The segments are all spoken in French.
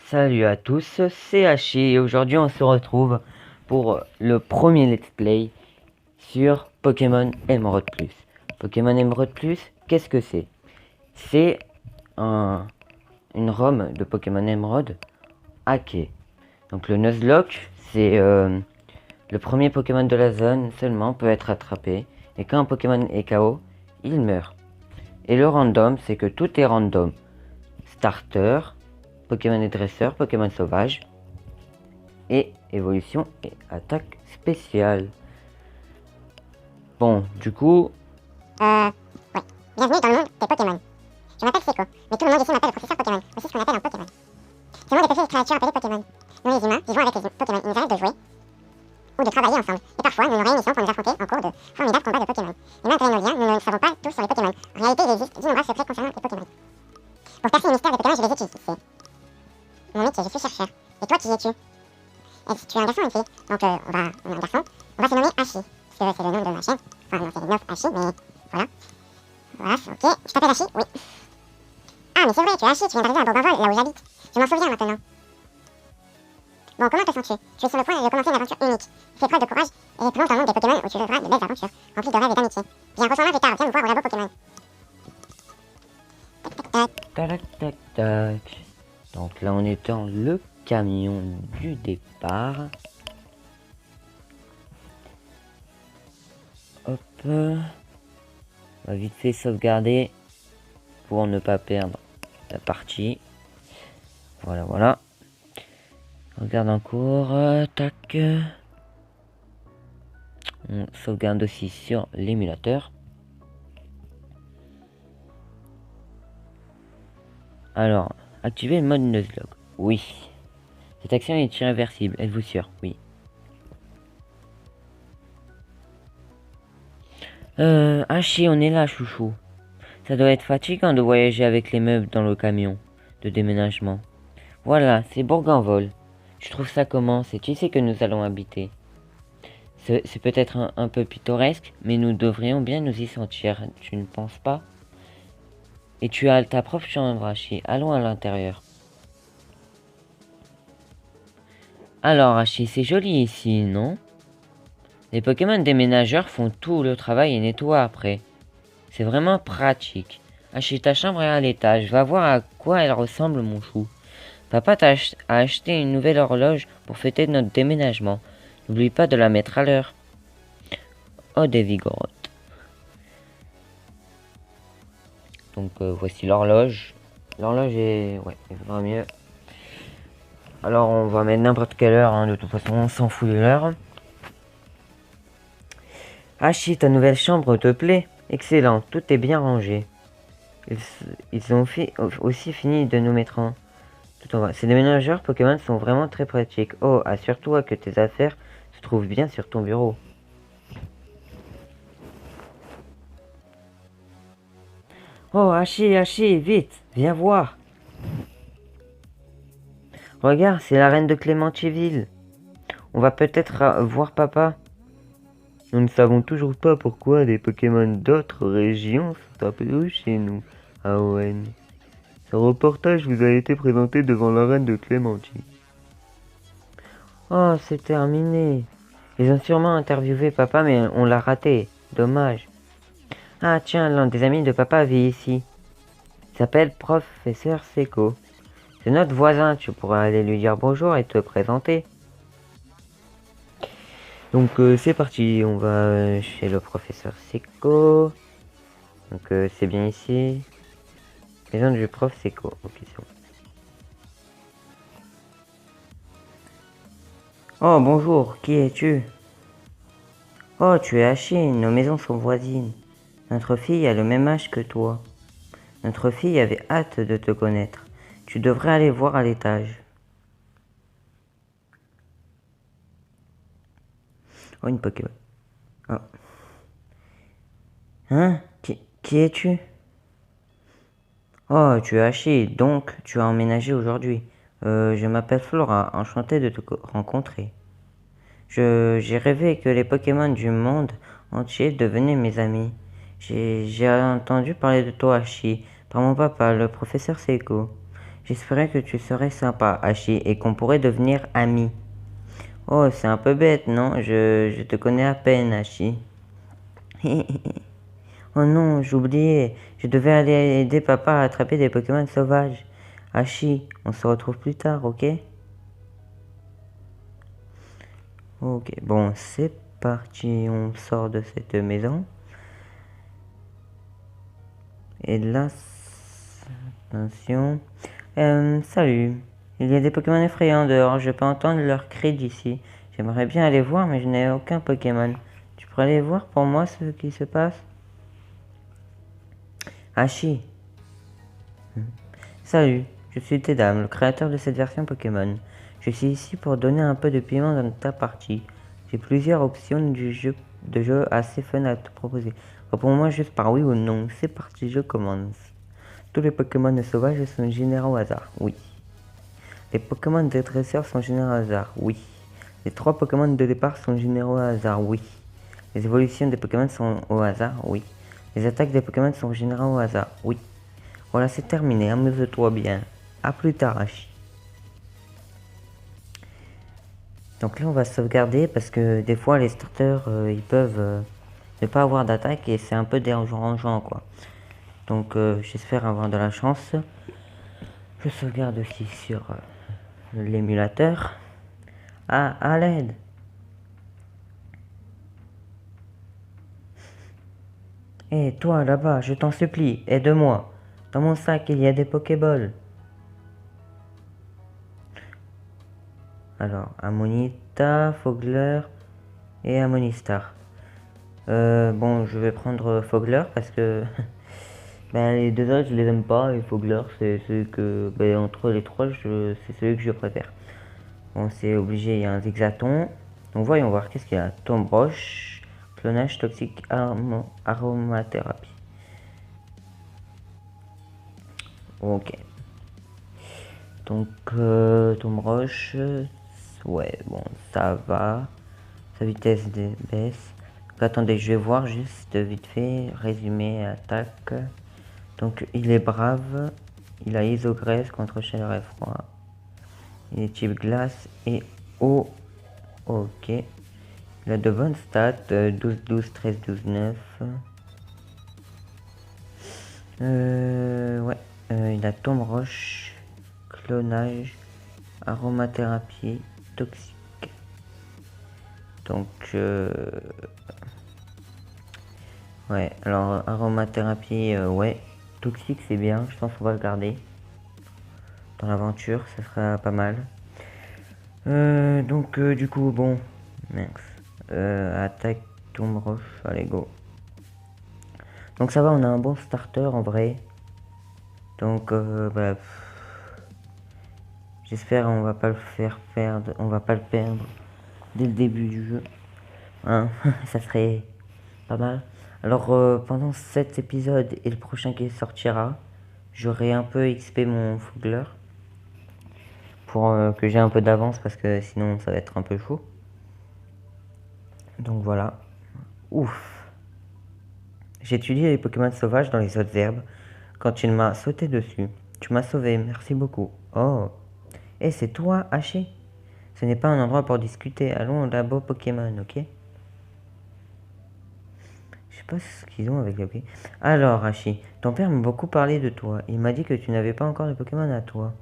Salut à tous, c'est Hachi et aujourd'hui on se retrouve pour le premier let's play sur Pokémon Emerald Plus. Pokémon Emerald Plus, qu'est-ce que c'est? C'est une ROM de Pokémon Emerald hackée. Donc le Nuzlocke, c'est le premier Pokémon de la zone seulement peut être attrapé. Et quand un Pokémon est KO, il meurt. Et le random, c'est que tout est random. Starter, Pokémon et dresseur, Pokémon sauvage, et évolution et attaque spéciale. Bon, du coup... Ouais. Bienvenue dans le monde des Pokémon. Je m'appelle Seiko, mais tout le monde ici m'appelle le professeur Pokémon, aussi ce qu'on appelle un Pokémon. Ce monde est peuplé de créatures appelées Pokémon. Nous les humains vivons avec les Pokémon, il nous arrive de jouer ou de travailler ensemble. Et parfois, nous nous réunissons pour nous affronter en cours de formidables combats de Pokémon. Et malgré nos liens, nous ne savons pas tout sur les Pokémon. En réalité, il existe d'innombrables secrets concernant les Pokémon. Pour percer les mystères des Pokémon, je les étudie. C'est mon métier, je suis chercheur. Et toi, qui es-tu? Est-ce que tu es un garçon ou une fille? Donc, on est un garçon. On va se nommer Hachi, parce que c'est le nom de ma chaîne. Enfin, non, c'est le nom Hachi, mais voilà. Voilà, ok. Je t'appelle Hachi? Oui. Ah, mais c'est vrai, tu es Hachi, tu viens d'arriver à Bourbonvol, là où j'habite. Je m'en souviens maintenant. Bon, comment te sens-tu? Tu es sur le point de commencer une aventure unique. Fais preuve de courage et plonge dans le monde des Pokémon où tu vivras de belles aventures, remplies de rêves et d'amitié. Viens, rejoins-moi plus tard, viens nous voir au labo Pokémon. Tac, tac, tac. Tac, tac, tac. Donc là, on est dans le camion du départ. Hop. On va vite fait sauvegarder pour ne pas perdre la partie. Voilà, voilà. Regarde en cours. Tac. On sauvegarde aussi sur l'émulateur. Alors, activer le mode Nuzlocke. Oui. Cette action est irréversible. Êtes-vous sûr? Oui. Hachi, on est là, chouchou. Ça doit être fatigant de voyager avec les meubles dans le camion de déménagement. Voilà, c'est Bourg-en-Vol. Tu trouves ça comment? C'est ici que nous allons habiter. C'est peut-être un peu pittoresque, mais nous devrions bien nous y sentir, tu ne penses pas? Et tu as ta propre chambre, Hachi. Allons à l'intérieur. Alors, Hachi, c'est joli ici, non? Les Pokémon déménageurs font tout le travail et nettoient après. C'est vraiment pratique. Hachi, ta chambre est à l'étage. Va voir à quoi elle ressemble, mon chou. Papa a acheté une nouvelle horloge pour fêter notre déménagement. N'oublie pas de la mettre à l'heure. Oh, des vigorottes. Donc, voici l'horloge. L'horloge est... ouais, elle va mieux. Alors, on va mettre n'importe quelle heure. Hein. De toute façon, on s'en fout de l'heure. Hachi, ta nouvelle chambre te plaît? Excellent, tout est bien rangé. Ils ont aussi fini de nous mettre en... tout en bas. Ces déménageurs Pokémon sont vraiment très pratiques. Oh, assure-toi que tes affaires se trouvent bien sur ton bureau. Oh, Hachi, vite, viens voir. Regarde, c'est la reine de Clémentiville. On va peut-être voir papa. Nous ne savons toujours pas pourquoi des Pokémon d'autres régions sont apparus chez nous, à Owen. Ce reportage vous a été présenté devant la reine de Clémentine. Oh, c'est terminé. Ils ont sûrement interviewé papa, mais on l'a raté. Dommage. Ah, tiens, l'un des amis de papa vit ici. Il s'appelle Professeur Seiko. C'est notre voisin, tu pourras aller lui dire bonjour et te présenter. Donc c'est parti, on va chez le professeur Seiko. Donc c'est bien ici. Maison du prof Seiko. Ok, c'est bon. Oh bonjour, qui es-tu? Oh, tu es Hachi, nos maisons sont voisines. Notre fille a le même âge que toi. Notre fille avait hâte de te connaître. Tu devrais aller voir à l'étage. Oh, une Pokémon. Oh. Hein? Qui es-tu? Oh, tu es Hachi, donc tu as emménagé aujourd'hui. Je m'appelle Flora, enchanté de te rencontrer. J'ai rêvé que les Pokémon du monde entier devenaient mes amis. J'ai entendu parler de toi, Hachi, par mon papa, le professeur Seiko. J'espérais que tu serais sympa, Hachi, et qu'on pourrait devenir amis. Oh, c'est un peu bête, non? Je te connais à peine, Hachi. Oh non, j'oubliais. Je devais aller aider papa à attraper des Pokémon sauvages. Hachi, on se retrouve plus tard, ok? Ok, bon, c'est parti. On sort de cette maison. Et là, attention. Salut. Il y a des Pokémon effrayants dehors. Je peux entendre leurs cris d'ici. J'aimerais bien aller voir, mais je n'ai aucun Pokémon. Tu pourrais aller voir pour moi ce qui se passe? Hachi. Salut, je suis Tedam, le créateur de cette version Pokémon. Je suis ici pour donner un peu de piment dans ta partie. J'ai plusieurs options de jeu assez fun à te proposer. Réponds-moi juste par oui ou non. C'est parti, je commence. Tous les Pokémon sauvages sont générés au hasard, oui. Les Pokémon de dresseurs sont générés au hasard, oui. Les 3 Pokémon de départ sont générés au hasard, oui. Les évolutions des Pokémon sont au hasard, oui. Les attaques des Pokémon sont générées au hasard, oui. Voilà, c'est terminé, amuse-toi bien. A plus tard, Hachi. Donc là, on va sauvegarder parce que des fois, les starters, ils peuvent ne pas avoir d'attaque et c'est un peu dérangeant, quoi. Donc, j'espère avoir de la chance. Je sauvegarde aussi sur l'émulateur. Ah, à l'aide. Hé, toi, là-bas, je t'en supplie, aide-moi. Dans mon sac, il y a des Pokéballs. Alors, Amonita, Fogler et Amonistar. Bon, je vais prendre Fogler parce que ben, les deux autres, je les aime pas. Et Fogler, c'est celui que, ben, entre les trois, c'est celui que je préfère. Bon, c'est obligé, il y a un Zigzaton. Donc, voyons voir qu'est-ce qu'il y a. Tombroche, clonage toxique, aromathérapie. Ok. Donc, Tombroche, ouais, bon, ça va. Sa vitesse baisse. Donc, attendez, je vais voir juste vite fait. Résumé, attaque. Donc, il est brave. Il a isogresse contre chaleur et froid. Il est type glace et eau. Ok. Il a de bonnes stats. 12, 12, 13, 12, 9. Ouais. Il a tombe roche. Clonage. Aromathérapie. Toxique. Donc, ouais, alors aromathérapie, ouais, toxique c'est bien, je pense qu'on va le garder. Dans l'aventure, ça sera pas mal. Donc, du coup, bon, mince. Attaque, tombe roche, allez go. Donc ça va, on a un bon starter en vrai. Donc, bah, j'espère on va pas le faire perdre, on va pas le perdre dès le début du jeu. Hein, ça serait pas mal. Alors pendant cet épisode et le prochain qui sortira, j'aurai un peu XP mon Fogler. Pour que j'ai un peu d'avance parce que sinon ça va être un peu chaud. Donc voilà. Ouf. J'ai étudié les Pokémon sauvages dans les autres herbes. Quand tu m'as sauté dessus, tu m'as sauvé, merci beaucoup. Oh. Et c'est toi, Hachi? Ce n'est pas un endroit pour discuter. Allons au labo Pokémon, ok? Je sais pas ce qu'ils ont avec le ok. Alors, Hachi, ton père m'a beaucoup parlé de toi. Il m'a dit que tu n'avais pas encore de Pokémon à toi.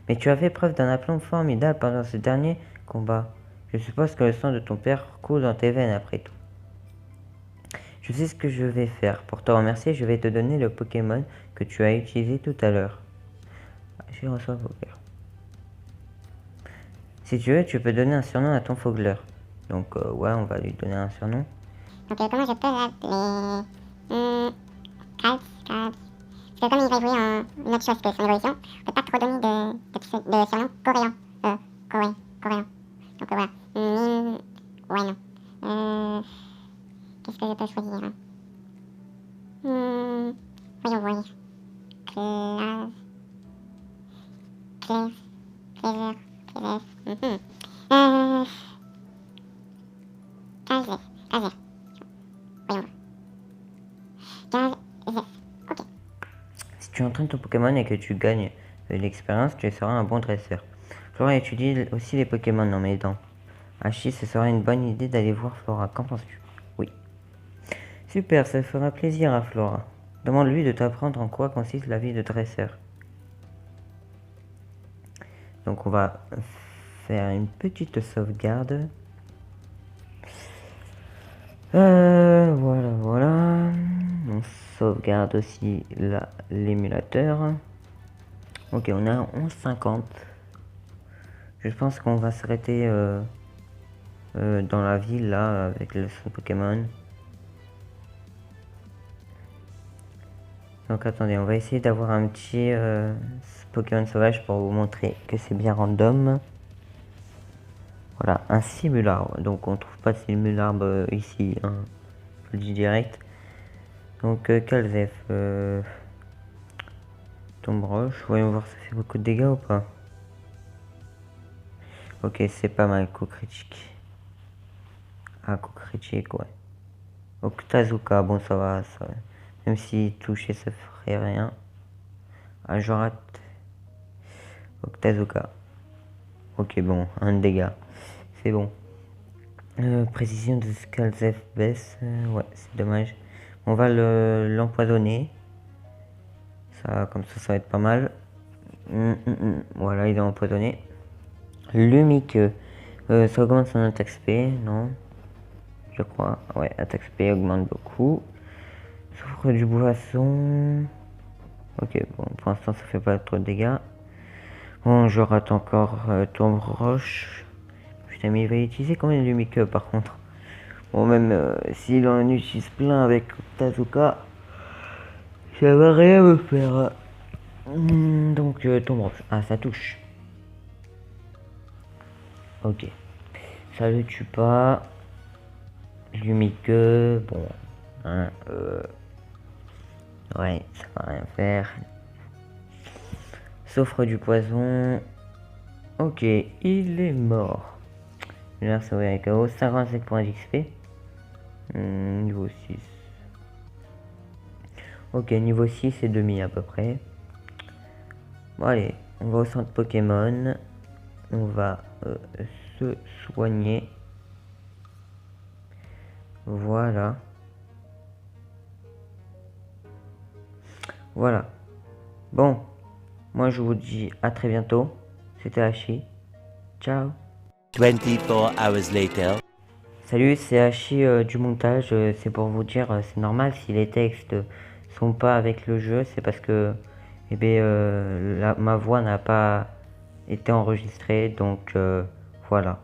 Mais tu as fait preuve d'un aplomb formidable pendant ce dernier combat. Je suppose que le sang de ton père coule dans tes veines après tout. Je sais ce que je vais faire. Pour te remercier, je vais te donner le Pokémon que tu as utilisé tout à l'heure. Je reçois Fogler. Si tu veux, tu peux donner un surnom à ton Fogler. Donc, ouais, on va lui donner un surnom. Donc, comment je peux l'appeler Kals. Parce que comme il va jouer en une autre chose que son évolution, on peut pas trop donner de surnom coréen. Coréen. Donc, voilà. Ouais, non. Qu'est-ce que je peux choisir voyons voir. Claire. Calzef. Voyons voir. Calzef. Ok. Si tu entraînes ton Pokémon et que tu gagnes de l'expérience, tu seras un bon dresseur. Flora étudie aussi les Pokémon en m'aidant. Hachi, ce sera une bonne idée d'aller voir Flora. Qu'en penses-tu? Oui. Super, ça fera plaisir à Flora. Demande-lui de t'apprendre en quoi consiste la vie de dresseur. Donc on va faire une petite sauvegarde. Voilà. On sauvegarde aussi l'émulateur. Ok, on a 11,50. Je pense qu'on va s'arrêter dans la ville là avec le son Pokémon. Donc attendez, on va essayer d'avoir un petit Pokémon sauvage pour vous montrer que c'est bien random. Voilà, un Simularbre. Donc on trouve pas de Simularbre ici, hein. Je le dis direct. Donc Calzef, Tombe Roche, voyons voir ça fait beaucoup de dégâts ou pas. Ok, c'est pas mal, coup critique. Ah, coup critique, ouais. Octazooka, bon ça va, ça. Même si toucher ça ferait rien. Ah, je rate. Octazooka. Ok, bon, un dégât. C'est bon. Précision de Scalzef baisse. Ouais, c'est dommage. On va l'empoisonner. Ça, comme ça va être pas mal. Voilà, il est empoisonné. Lumiqueux. Ça augmente son attaque SP, non? Je crois. Ouais, attaque SP augmente beaucoup. Souffre du boisson. Ok, bon, pour l'instant, ça fait pas trop de dégâts. Bon, je rate encore Tombe Roche. Putain, mais il va utiliser combien de Lumiqueux par contre? Bon, même s'il en utilise plein avec Tazuka, ça va rien me faire. Donc, Tombe Roche. Ah, ça touche. Ok. Ça le tue pas. Lumiqueux, bon. Hein, ouais, ça va rien faire. Souffre du poison. Ok, il est mort. Là, ça va avec KO. 57 points d'XP. Niveau 6. Ok, niveau 6 et demi à peu près. Bon, allez, on va au centre Pokémon. On va se soigner. Voilà. Voilà. Bon, moi je vous dis à très bientôt. C'était Hachi. Ciao. 24 hours later. Salut, c'est Hachi du montage. C'est pour vous dire, c'est normal si les textes sont pas avec le jeu, c'est parce que eh bien, ma voix n'a pas été enregistrée, donc voilà.